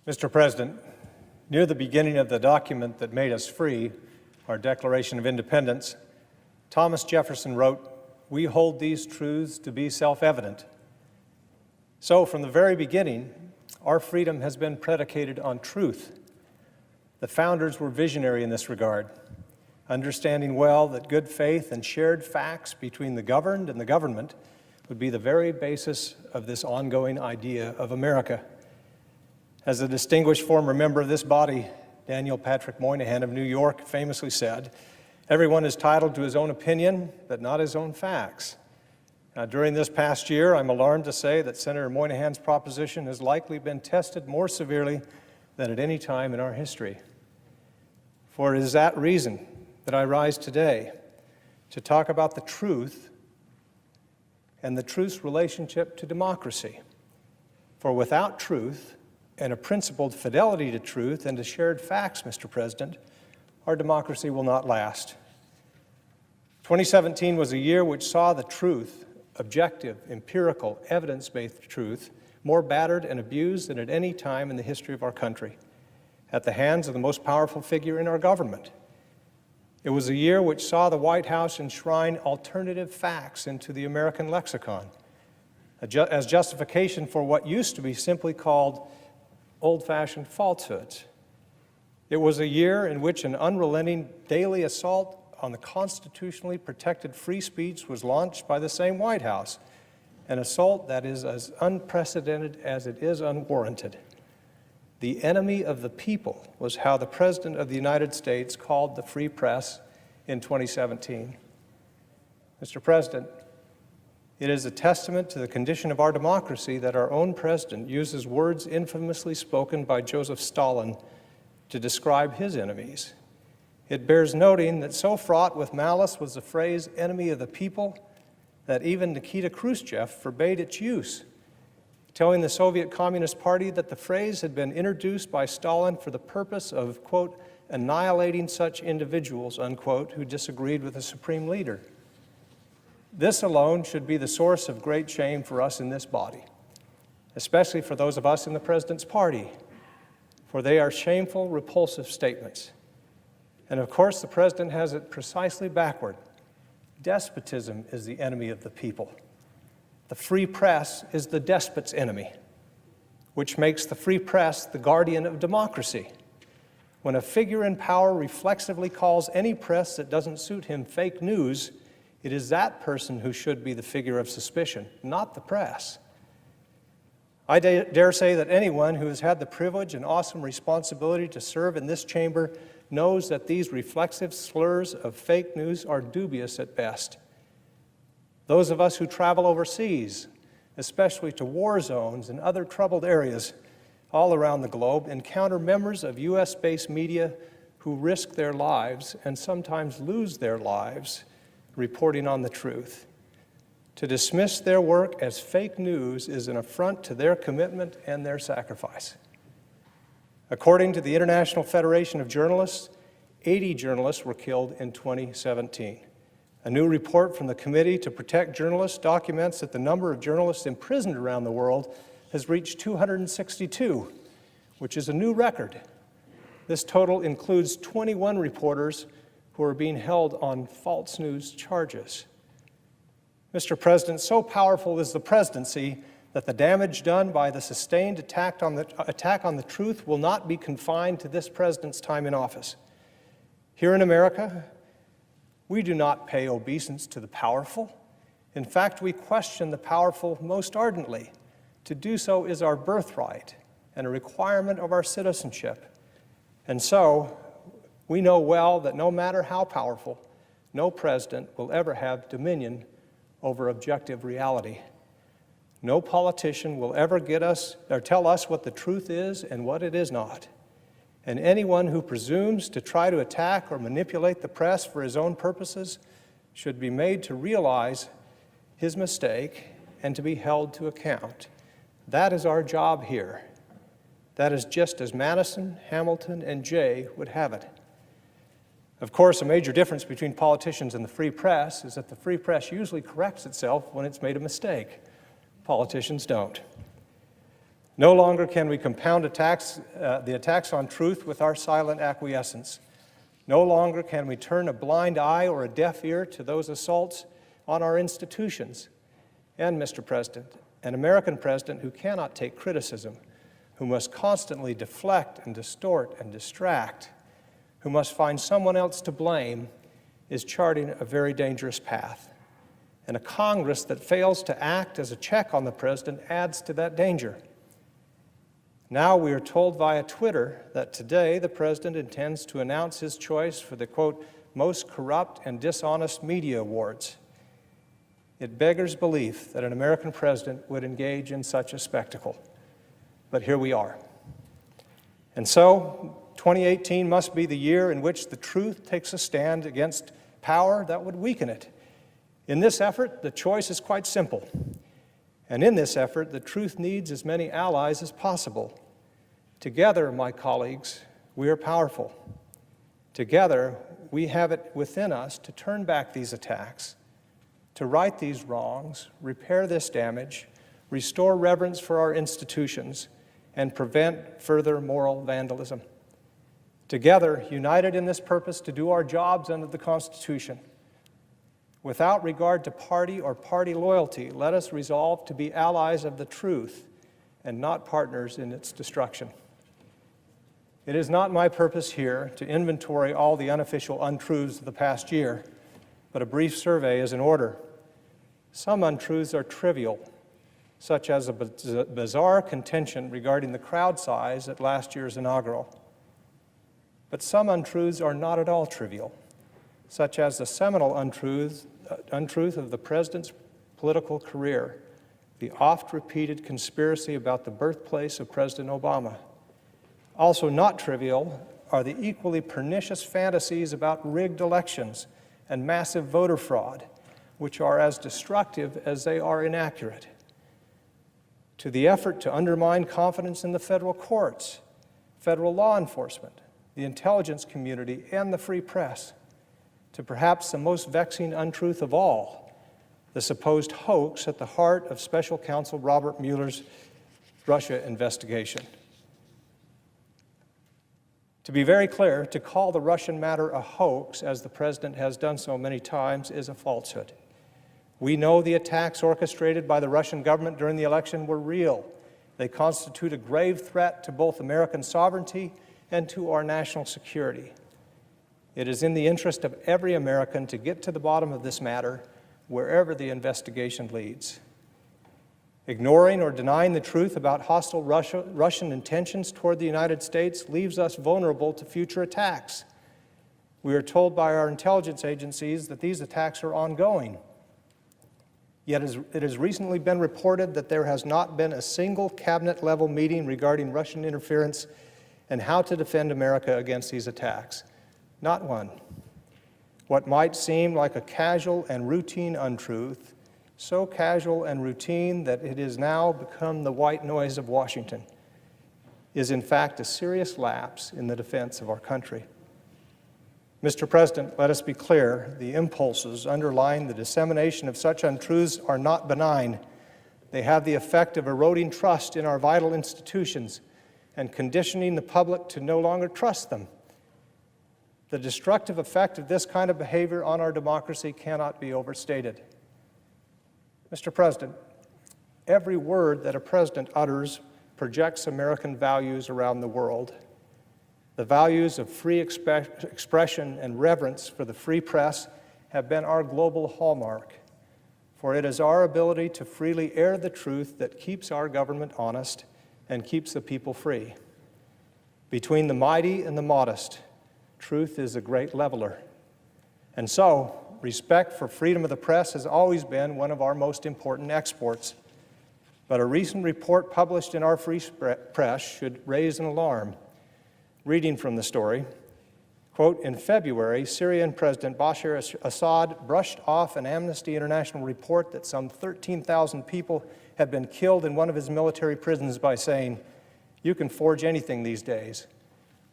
Mr. President, near the beginning of the document that made us free, our Declaration of Independence, Thomas Jefferson wrote, "We hold these truths to be self-evident." So, from the very beginning, our freedom has been predicated on truth. The founders were visionary in this regard, understanding well that good faith and shared facts between the governed and the government would be the very basis of this ongoing idea of America. As a distinguished former member of this body, Daniel Patrick Moynihan of New York famously said, "Everyone is entitled to his own opinion, but not his own facts." Now, during this past year, I'm alarmed to say that Senator Moynihan's proposition has likely been tested more severely than at any time in our history. For it is that reason that I rise today to talk about the truth and the truth's relationship to democracy. For without truth and a principled fidelity to truth and to shared facts, Mr. President, our democracy will not last. 2017 was a year which saw the truth, objective, empirical, evidence-based truth, more battered and abused than at any time in the history of our country, at the hands of the most powerful figure in our government. It was a year which saw the White House enshrine alternative facts into the American lexicon as justification for what used to be simply called old-fashioned falsehoods. It was a year in which an unrelenting daily assault on the constitutionally protected free speech was launched by the same White House, an assault that is as unprecedented as it is unwarranted. The enemy of the people was how the President of the United States called the free press in 2017. Mr. President, it is a testament to the condition of our democracy that our own President uses words infamously spoken by Joseph Stalin to describe his enemies. It bears noting that so fraught with malice was the phrase "enemy of the people" that even Nikita Khrushchev forbade its use, telling the Soviet Communist Party that the phrase had been introduced by Stalin for the purpose of, quote, "annihilating such individuals," unquote, who disagreed with the supreme leader. This alone should be the source of great shame for us in this body, especially for those of us in the President's party, for they are shameful, repulsive statements. And of course, the President has it precisely backward. Despotism is the enemy of the people. The free press is the despot's enemy, which makes the free press the guardian of democracy. When a figure in power reflexively calls any press that doesn't suit him fake news, it is that person who should be the figure of suspicion, not the press. I dare say that anyone who has had the privilege and awesome responsibility to serve in this chamber knows that these reflexive slurs of fake news are dubious at best. Those of us who travel overseas, especially to war zones and other troubled areas all around the globe, encounter members of U.S.-based media who risk their lives and sometimes lose their lives reporting on the truth. To dismiss their work as fake news is an affront to their commitment and their sacrifice. According to the International Federation of Journalists, 80 journalists were killed in 2017. A new report from the Committee to Protect Journalists documents that the number of journalists imprisoned around the world has reached 262, which is a new record. This total includes 21 reporters who are being held on false news charges. Mr. President, so powerful is the presidency that the damage done by the sustained attack on the truth will not be confined to this president's time in office. Here in America, we do not pay obeisance to the powerful. In fact, we question the powerful most ardently. To do so is our birthright and a requirement of our citizenship. And so, we know well that no matter how powerful, no president will ever have dominion over objective reality. No politician will ever get us or tell us what the truth is and what it is not. And anyone who presumes to try to attack or manipulate the press for his own purposes should be made to realize his mistake and to be held to account. That is our job here. That is just as Madison, Hamilton, and Jay would have it. Of course, a major difference between politicians and the free press is that the free press usually corrects itself when it's made a mistake. Politicians don't. No longer can we compound the attacks on truth with our silent acquiescence. No longer can we turn a blind eye or a deaf ear to those assaults on our institutions. And, Mr. President, an American president who cannot take criticism, who must constantly deflect and distort and distract, who must find someone else to blame, is charting a very dangerous path. And a Congress that fails to act as a check on the president adds to that danger. Now we are told via Twitter that today the president intends to announce his choice for the, quote, most corrupt and dishonest media awards. It beggars belief that an American president would engage in such a spectacle. But here we are. And so, 2018 must be the year in which the truth takes a stand against power that would weaken it. In this effort, the choice is quite simple. And in this effort, the truth needs as many allies as possible. Together, my colleagues, we are powerful. Together, we have it within us to turn back these attacks, to right these wrongs, repair this damage, restore reverence for our institutions, and prevent further moral vandalism. Together, united in this purpose to do our jobs under the Constitution. Without regard to party or party loyalty, let us resolve to be allies of the truth and not partners in its destruction. It is not my purpose here to inventory all the unofficial untruths of the past year, but a brief survey is in order. Some untruths are trivial, such as a bizarre contention regarding the crowd size at last year's inaugural. But some untruths are not at all trivial, such as the seminal untruth of the president's political career, the oft-repeated conspiracy about the birthplace of President Obama. Also not trivial are the equally pernicious fantasies about rigged elections and massive voter fraud, which are as destructive as they are inaccurate. To the effort to undermine confidence in the federal courts, federal law enforcement, the intelligence community, and the free press, to perhaps the most vexing untruth of all, the supposed hoax at the heart of Special Counsel Robert Mueller's Russia investigation. To be very clear, to call the Russian matter a hoax, as the President has done so many times, is a falsehood. We know the attacks orchestrated by the Russian government during the election were real. They constitute a grave threat to both American sovereignty and to our national security. It is in the interest of every American to get to the bottom of this matter, wherever the investigation leads. Ignoring or denying the truth about hostile Russian intentions toward the United States leaves us vulnerable to future attacks. We are told by our intelligence agencies that these attacks are ongoing. Yet it has recently been reported that there has not been a single cabinet-level meeting regarding Russian interference and how to defend America against these attacks. Not one. What might seem like a casual and routine untruth, so casual and routine that it has now become the white noise of Washington, is in fact a serious lapse in the defense of our country. Mr. President, let us be clear, the impulses underlying the dissemination of such untruths are not benign. They have the effect of eroding trust in our vital institutions and conditioning the public to no longer trust them. The destructive effect of this kind of behavior on our democracy cannot be overstated. Mr. President, every word that a president utters projects American values around the world. The values of free expression and reverence for the free press have been our global hallmark, for it is our ability to freely air the truth that keeps our government honest and keeps the people free. Between the mighty and the modest, truth is a great leveler. And so, respect for freedom of the press has always been one of our most important exports. But a recent report published in our free press should raise an alarm. Reading from the story, quote, in February, Syrian President Bashar Assad brushed off an Amnesty International report that some 13,000 people had been killed in one of his military prisons by saying, "You can forge anything these days.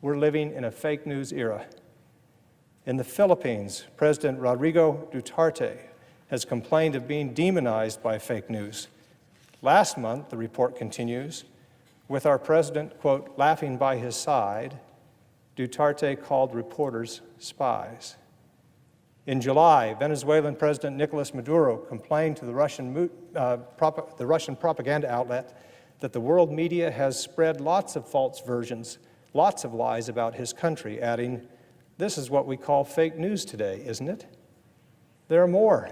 We're living in a fake news era." In the Philippines, President Rodrigo Duterte has complained of being demonized by fake news. Last month, the report continues, With our president, quote, laughing by his side, Duterte called reporters spies. In July, Venezuelan President Nicolas Maduro complained to the Russian propaganda outlet that the world media has spread lots of false versions, lots of lies about his country, adding, "This is what we call fake news today, isn't it?" There are more.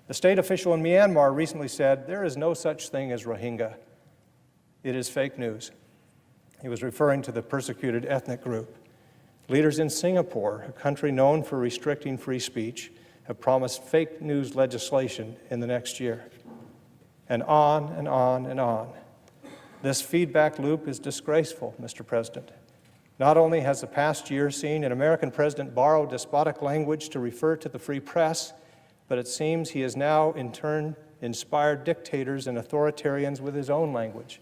The state official in Myanmar recently said, "There is no such thing as Rohingya. It is fake news." He was referring to the persecuted ethnic group. Leaders in Singapore, a country known for restricting free speech, have promised fake news legislation in the next year. And on and on and on. This feedback loop is disgraceful, Mr. President. Not only has the past year seen an American president borrow despotic language to refer to the free press, but it seems he has now in turn inspired dictators and authoritarians with his own language.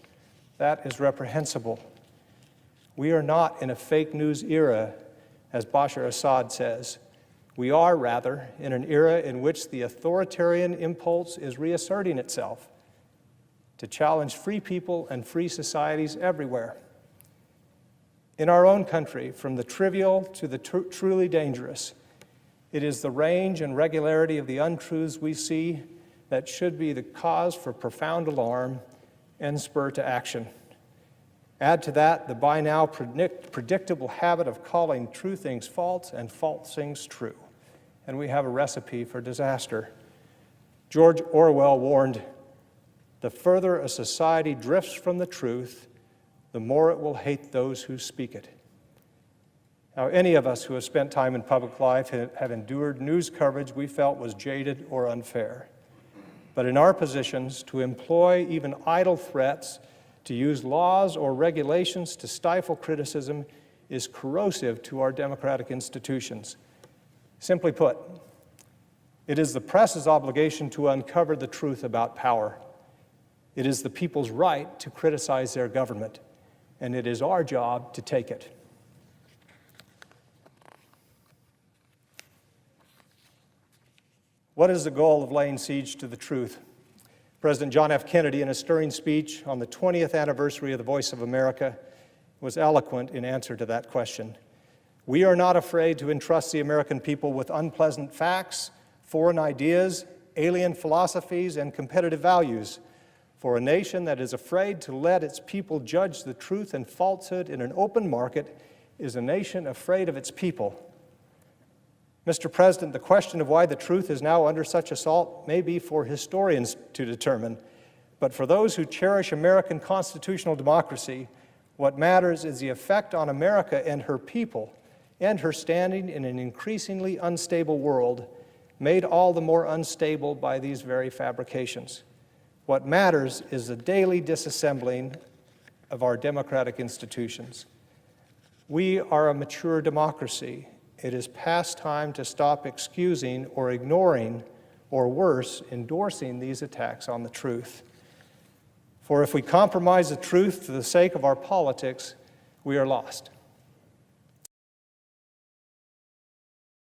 That is reprehensible. We are not in a fake news era, as Bashar Assad says. We are, rather, in an era in which the authoritarian impulse is reasserting itself to challenge free people and free societies everywhere. In our own country, from the trivial to the truly dangerous, it is the range and regularity of the untruths we see that should be the cause for profound alarm and spur to action. Add to that the by now predictable habit of calling true things false and false things true, and we have a recipe for disaster. George Orwell warned, "The further a society drifts from the truth, the more it will hate those who speak it." Now, any of us who have spent time in public life have endured news coverage we felt was jaded or unfair. But in our positions, to employ even idle threats, to use laws or regulations to stifle criticism is corrosive to our democratic institutions. Simply put, it is the press's obligation to uncover the truth about power. It is the people's right to criticize their government, and it is our job to take it. What is the goal of laying siege to the truth? President John F. Kennedy, in a stirring speech on the 20th anniversary of the Voice of America, was eloquent in answer to that question. "We are not afraid to entrust the American people with unpleasant facts, foreign ideas, alien philosophies, and competitive values. For a nation that is afraid to let its people judge the truth and falsehood in an open market is a nation afraid of its people." Mr. President, the question of why the truth is now under such assault may be for historians to determine, but for those who cherish American constitutional democracy, what matters is the effect on America and her people and her standing in an increasingly unstable world, made all the more unstable by these very fabrications. What matters is the daily disassembling of our democratic institutions. We are a mature democracy. It is past time to stop excusing or ignoring, or worse, endorsing these attacks on the truth. For if we compromise the truth for the sake of our politics, we are lost.